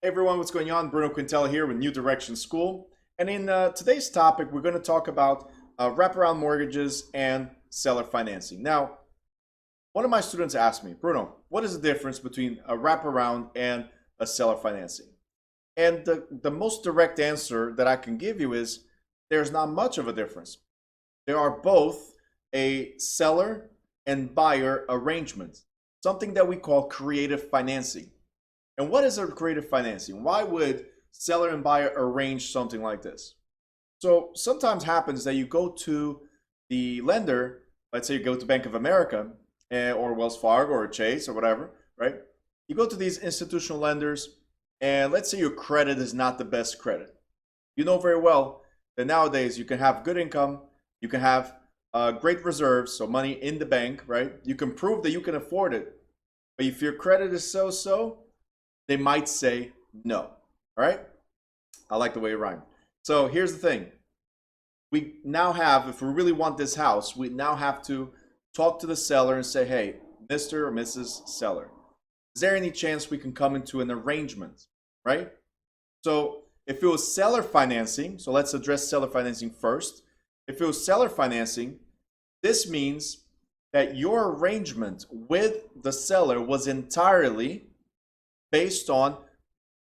Hey everyone, what's going on? Bruno Quintella here with New Direction School. And in today's topic, we're going to talk about wraparound mortgages and seller financing. Now, one of my students asked me, Bruno, what is the difference between a wraparound and a seller financing? And the most direct answer that I can give you is there's not much of a difference. They are both a seller and buyer arrangement, something that we call creative financing. And what is a creative financing? Why would seller and buyer arrange something like this? So sometimes happens that you go to the lender, let's say you go to Bank of America or Wells Fargo or Chase or whatever, right? You go to these institutional lenders and let's say your credit is not the best credit. You know very well that nowadays you can have good income, you can have great reserves, so money in the bank, right? You can prove that you can afford it. But if your credit is so-so, they might say no. All right? I like the way you rhyme. So here's the thing. We now have, if we really want this house, we now have to talk to the seller and say, hey, Mr. or Mrs. Seller, is there any chance we can come into an arrangement, right? So if it was seller financing, so let's address seller financing first. If it was seller financing, this means that your arrangement with the seller was entirely based on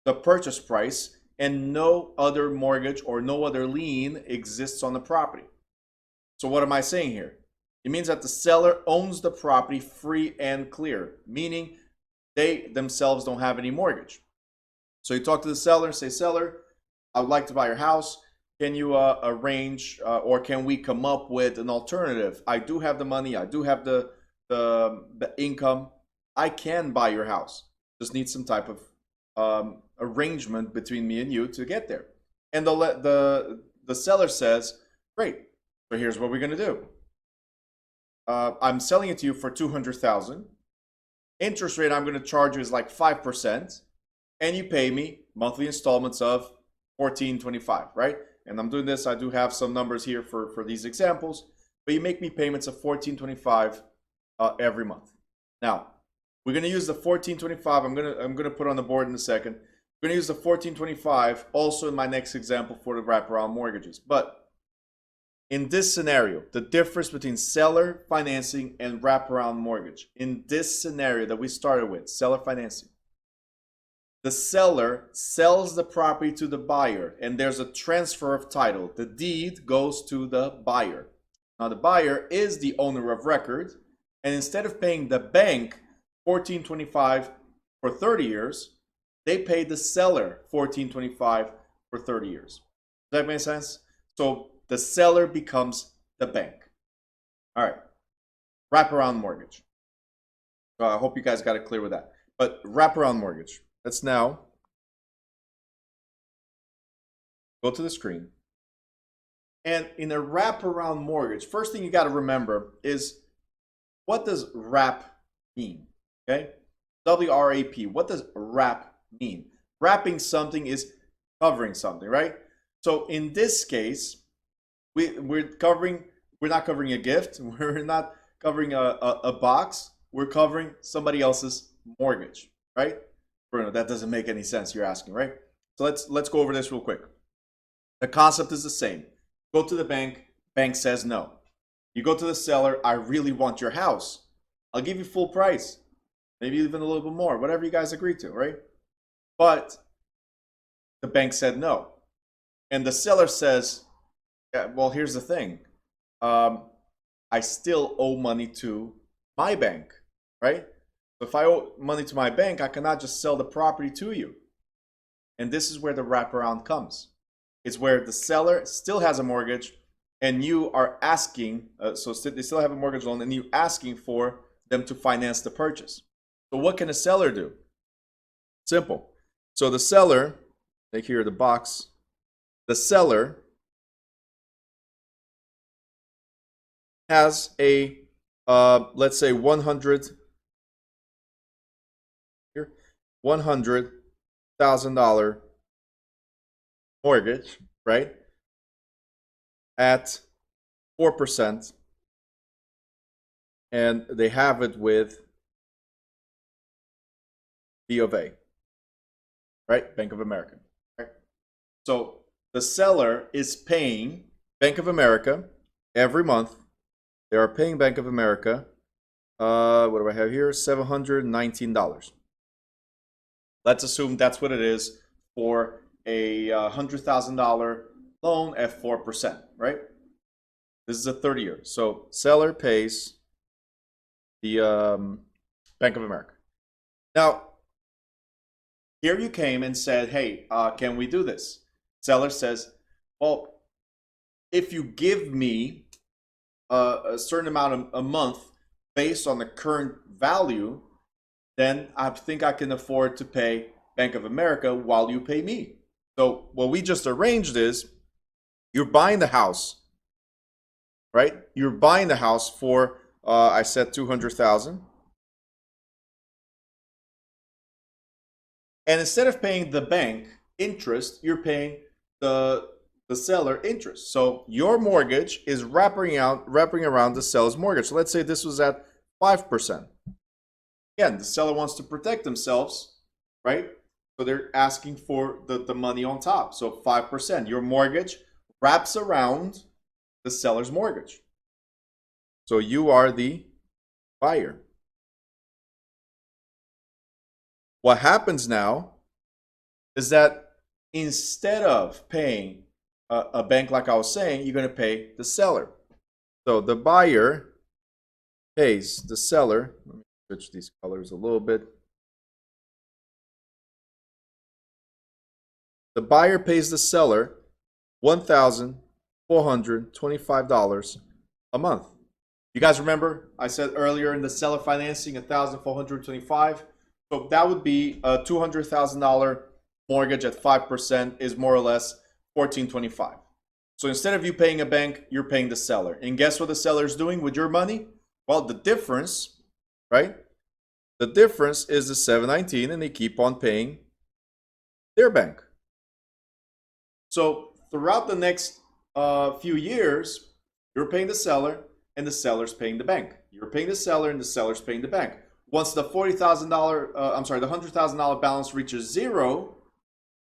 the purchase price and no other mortgage or no other lien exists on the property. So what am I saying here? It means that the seller owns the property free and clear, meaning they themselves don't have any mortgage. So you talk to the seller and say, seller, I would like to buy your house. Can you arrange or can we come up with an alternative? I do have the money. I do have the income. I can buy your house. Just need some type of arrangement between me and you to get there. And the seller says, great. So here's what we're gonna do. I'm selling it to you for 200,000. Interest rate I'm gonna charge you is like 5%, and you pay me monthly installments of 14.25, right? And I'm doing this. I do have some numbers here for these examples, but you make me payments of 14.25 every month. Now, we're gonna use the 14.25. I'm gonna put on the board in a second. We're gonna use the 14.25 also in my next example for the wraparound mortgages. But in this scenario, the difference between seller financing and wraparound mortgage, in this scenario that we started with, seller financing, the seller sells the property to the buyer and there's a transfer of title. The deed goes to the buyer. Now the buyer is the owner of record, and instead of paying the bank 14.25 for 30 years, they pay the seller 14.25 for 30 years. Does that make sense? So the seller becomes the bank. All right, wraparound mortgage. I hope you guys got it clear with that. But wraparound mortgage. Let's now go to the screen. And in a wraparound mortgage, first thing you got to remember is, what does wrap mean? Okay, WRAP. What does wrap mean? Wrapping something is covering something, right? So in this case, we're not covering a gift. We're not covering a box. We're covering somebody else's mortgage, right? Bruno, that doesn't make any sense. You're asking, right? So let's go over this real quick. The concept is the same. Go to the bank. Bank says no. You go to the seller. I really want your house. I'll give you full price, maybe even a little bit more, whatever you guys agree to, right? But the bank said no, and the seller says, yeah, well, here's the thing. I still owe money to my bank, right? So if I owe money to my bank, I cannot just sell the property to you. And this is where the wraparound comes. It's where the seller still has a mortgage and you are asking, so they still have a mortgage loan and you asking for them to finance the purchase. So what can a seller do? Simple. So the seller, take here the box, the seller has a, let's say $100,000 mortgage, right? At 4%, and they have it with B of A, right? Bank of America. Right? So the seller is paying Bank of America every month. They are paying Bank of America, what do I have here? $719. Let's assume that's what it is for a $100,000 loan at 4%, right? This is a 30-year. So seller pays the Bank of America. Now, here you came and said, hey, can we do this? Seller says, well, if you give me a certain amount a month based on the current value, then I think I can afford to pay Bank of America while you pay me. So what we just arranged is you're buying the house, right? You're buying the house for I said 200,000. And instead of paying the bank interest, you're paying the seller interest. So your mortgage is wrapping around the seller's mortgage. So let's say this was at 5%. Again, the seller wants to protect themselves, right? So they're asking for the money on top. So 5%. Your mortgage wraps around the seller's mortgage. So you are the buyer. What happens now is that instead of paying a bank like I was saying, you're going to pay the seller. So the buyer pays the seller. Let me switch these colors a little bit. The buyer pays the seller $1,425 a month. You guys remember I said earlier in the seller financing $1,425. So that would be a $200,000 mortgage at 5% is more or less $1,425. So instead of you paying a bank, you're paying the seller. And guess what the seller is doing with your money? Well, the difference, right? The difference is the $719, and they keep on paying their bank. So throughout the next few years, you're paying the seller, and the seller's paying the bank. You're paying the seller, and the seller's paying the bank. Once the the $100,000 balance reaches zero,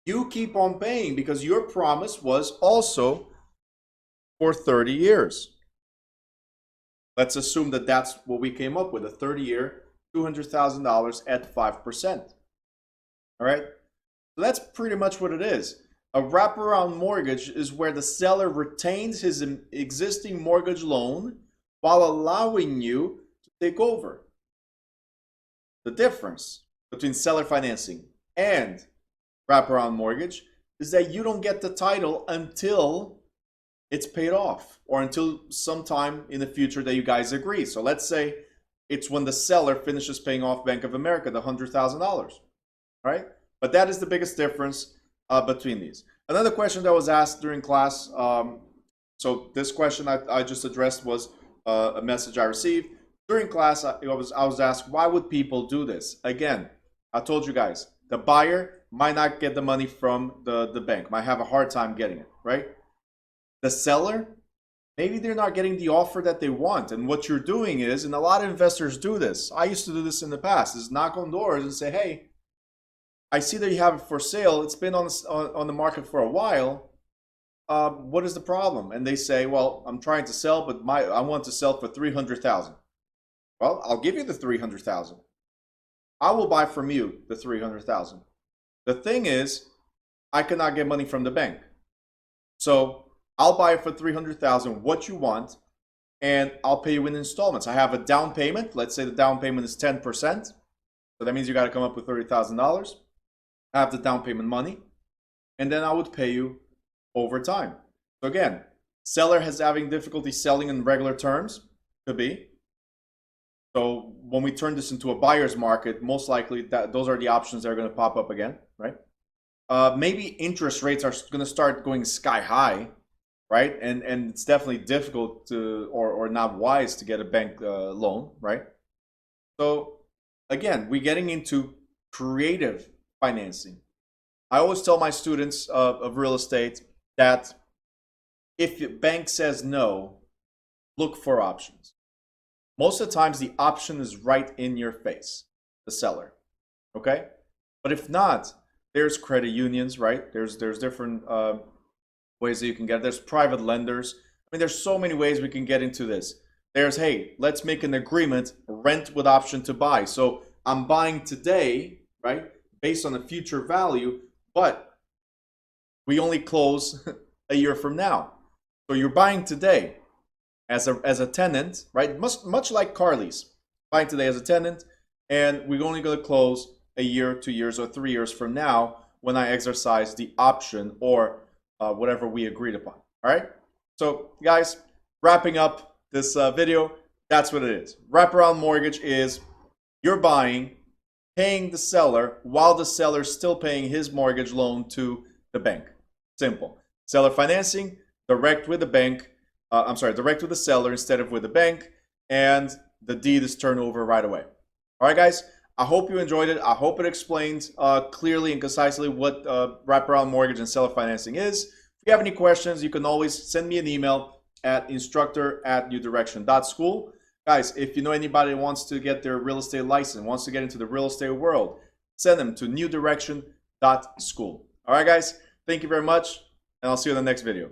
you keep on paying because your promise was also for 30 years. Let's assume that that's what we came up with, a 30-year, $200,000 at 5%. All right? So that's pretty much what it is. A wraparound mortgage is where the seller retains his existing mortgage loan while allowing you to take over. The difference between seller financing and wraparound mortgage is that you don't get the title until it's paid off or until sometime in the future that you guys agree. So let's say it's when the seller finishes paying off Bank of America the $100,000, right? But that is the biggest difference between these. Another question that was asked during class, so this question I just addressed was a message I received. During class, I was asked, why would people do this? Again, I told you guys, the buyer might not get the money from the bank, might have a hard time getting it, right? The seller, maybe they're not getting the offer that they want. And what you're doing is, and a lot of investors do this, I used to do this in the past, is knock on doors and say, hey, I see that you have it for sale. It's been on the market for a while. What is the problem? And they say, well, I'm trying to sell, but I want to sell for $300,000. Well, I'll give you the $300,000. I will buy from you the $300,000. The thing is, I cannot get money from the bank. So I'll buy it for $300,000, what you want, and I'll pay you in installments. I have a down payment. Let's say the down payment is 10%. So that means you got to come up with $30,000. I have the down payment money, and then I would pay you over time. So again, seller has having difficulty selling in regular terms, could be. So when we turn this into a buyer's market, most likely those are the options that are going to pop up again, right? Maybe interest rates are going to start going sky high, right? And it's definitely difficult to or not wise to get a bank loan, right? So again, we're getting into creative financing. I always tell my students of real estate that if the bank says no, look for options. Most of the times the option is right in your face, the seller, okay? But if not, there's credit unions, right? There's different ways that you can get. There's private lenders. I mean, there's so many ways we can get into this. There's, hey, let's make an agreement, rent with option to buy. So I'm buying today, right, based on the future value, but we only close a year from now. So you're buying today as a tenant, right? Much like car lease, buying today as a tenant, and we're only going to close a year, 2 years, or 3 years from now when I exercise the option or whatever we agreed upon. All right. So guys, wrapping up this video, that's what it is. Wraparound mortgage is you're buying, paying the seller while the seller's still paying his mortgage loan to the bank. Simple. Seller financing, direct with the bank. Direct with the seller instead of with the bank, and the deed is turned over right away. All right, guys. I hope you enjoyed it. I hope it explains clearly and concisely what wraparound mortgage and seller financing is. If you have any questions, you can always send me an email at instructor@newdirection.school. Guys, if you know anybody who wants to get their real estate license, wants to get into the real estate world, send them to newdirection.school. All right, guys. Thank you very much, and I'll see you in the next video.